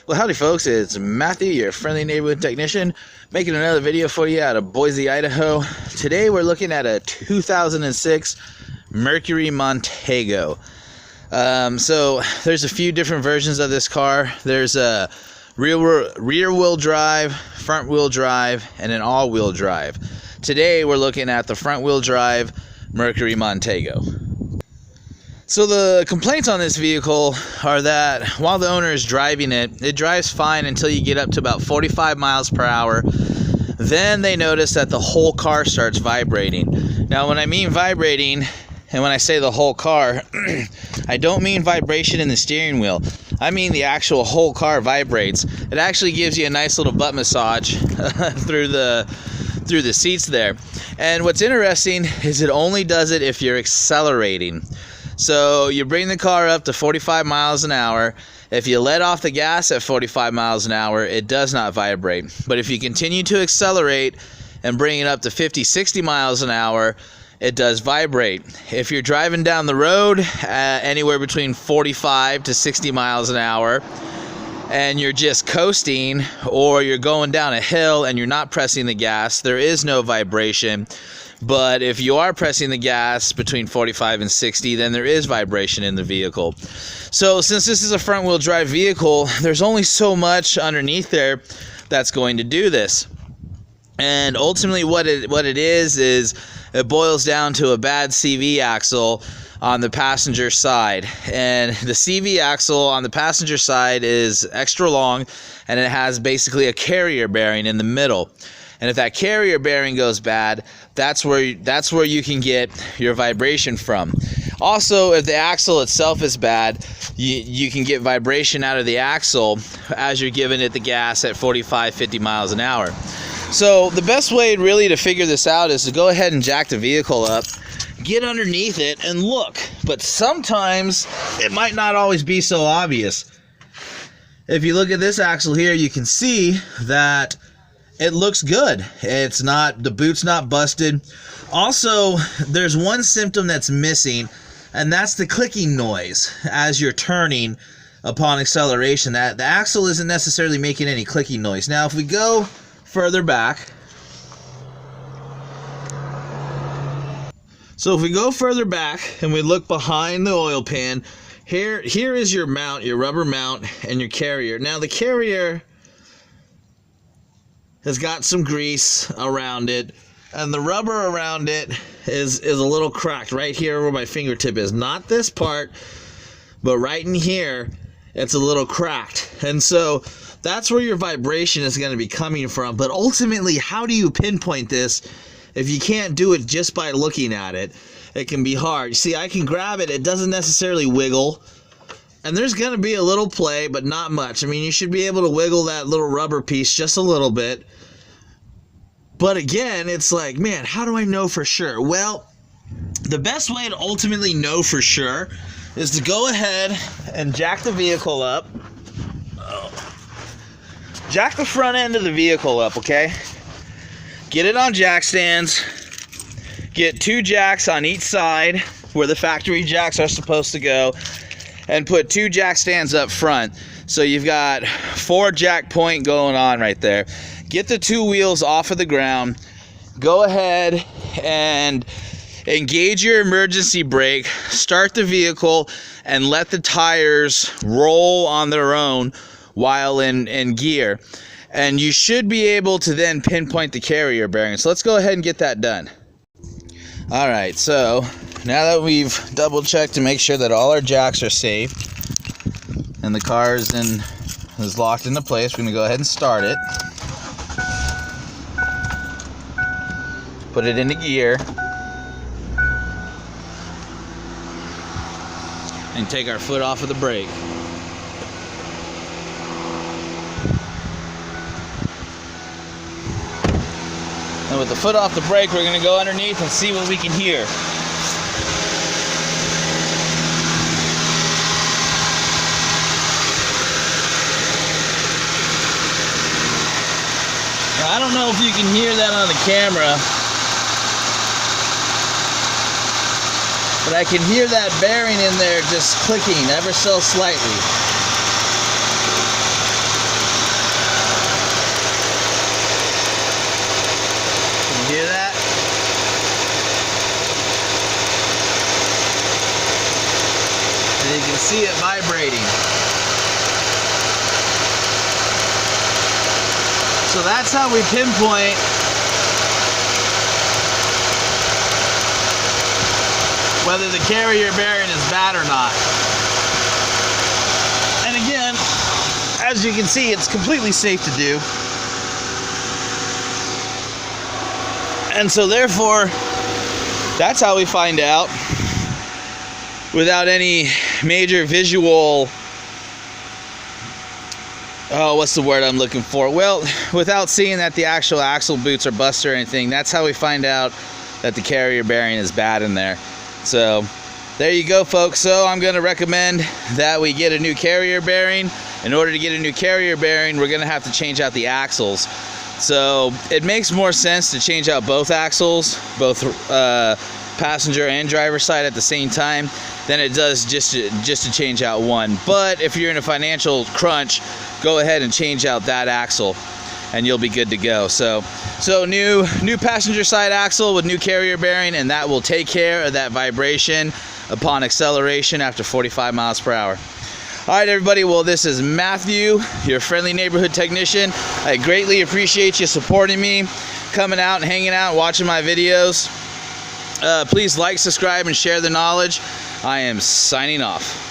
Well, howdy folks, it's Matthew, your friendly neighborhood technician, making another video for you out of Boise, Idaho. Today we're looking at a 2006 Mercury Montego. So there's a few different versions of this car. There's a rear-wheel drive, front-wheel drive, and an all-wheel drive. Today we're looking at the front-wheel drive Mercury Montego. So the complaints on this vehicle are that while the owner is driving it, it drives fine until you get up to about 45 miles per hour. Then they notice that the whole car starts vibrating. Now when I mean vibrating, and when I say the whole car, I don't mean vibration in the steering wheel. I mean the actual whole car vibrates. It actually gives you a nice little butt massage through the seats there. And what's interesting is it only does it if you're accelerating. So you bring the car up to 45 miles an hour. If you let off the gas at 45 miles an hour, it does not vibrate. But if you continue to accelerate and bring it up to 50, 60 miles an hour, it does vibrate. If you're driving down the road anywhere between 45 to 60 miles an hour, and you're just coasting, or you're going down a hill and you're not pressing the gas, there is no vibration. But if you are pressing the gas between 45 and 60, then there is vibration in the vehicle. So since this is a front-wheel drive vehicle, there's only so much underneath there that's going to do this. And ultimately what it is it boils down to a bad CV axle on the passenger side. And the CV axle on the passenger side is extra long, and it has basically a carrier bearing in the middle. And if that carrier bearing goes bad, that's where you can get your vibration from. Also, if the axle itself is bad, you can get vibration out of the axle as you're giving it the gas at 45, 50 miles an hour. So the best way really to figure this out is to go ahead and jack the vehicle up, get underneath it, and look. But sometimes it might not always be so obvious. If you look at this axle here, you can see that it looks good. The boot's not busted. Also, there's one symptom that's missing, and that's the clicking noise as you're turning upon acceleration. That the axle isn't necessarily making any clicking noise. Now, if we go further back, and we look behind the oil pan, here is your mount, your rubber mount, and your carrier. Now, the carrier has got some grease around it, and the rubber around it is a little cracked right here where my fingertip is. Not this part, but right in here, it's a little cracked. And so that's where your vibration is going to be coming from. But ultimately, how do you pinpoint this if you can't do it just by looking at it? It can be hard. You see, I can grab it. It doesn't necessarily wiggle. And there's going to be a little play, but not much. I mean, you should be able to wiggle that little rubber piece just a little bit. But again, it's like, man, how do I know for sure? Well, the best way to ultimately know for sure is to go ahead and jack the vehicle up. Jack the front end of the vehicle up, okay? Get it on jack stands. Get 2 jacks on each side where the factory jacks are supposed to go, and put 2 jack stands up front. So you've got 4 jack point going on right there. Get the 2 wheels off of the ground. Go ahead and engage your emergency brake. Start the vehicle and let the tires roll on their own while in gear. And you should be able to then pinpoint the carrier bearing. So let's go ahead and get that done. Alright, so now that we've double checked to make sure that all our jacks are safe and the car is locked into place, we're going to go ahead and start it. Put it into gear. And take our foot off of the brake. And with the foot off the brake, we're going to go underneath and see what we can hear. Now, I don't know if you can hear that on the camera, but I can hear that bearing in there just clicking ever so slightly. see it vibrating. So that's how we pinpoint whether the carrier bearing is bad or not. And again, as you can see, it's completely safe to do. And so therefore, that's how we find out without any major visual, what's the word I'm looking for? Well, without seeing that the actual axle boots are busted or anything, that's how we find out that the carrier bearing is bad in there. So there you go, folks. So I'm going to recommend that we get a new carrier bearing. In order to get a new carrier bearing, we're going to have to change out the axles. So it makes more sense to change out both axles, both passenger and driver side at the same time, than it does just to change out one. But if you're in a financial crunch, go ahead and change out that axle and you'll be good to go. So new passenger side axle with new carrier bearing, and that will take care of that vibration upon acceleration after 45 miles per hour. All right, everybody. Well, this is Matthew, your friendly neighborhood technician. I greatly appreciate you supporting me, coming out and hanging out, watching my videos. Please like, subscribe, and share the knowledge. I am signing off.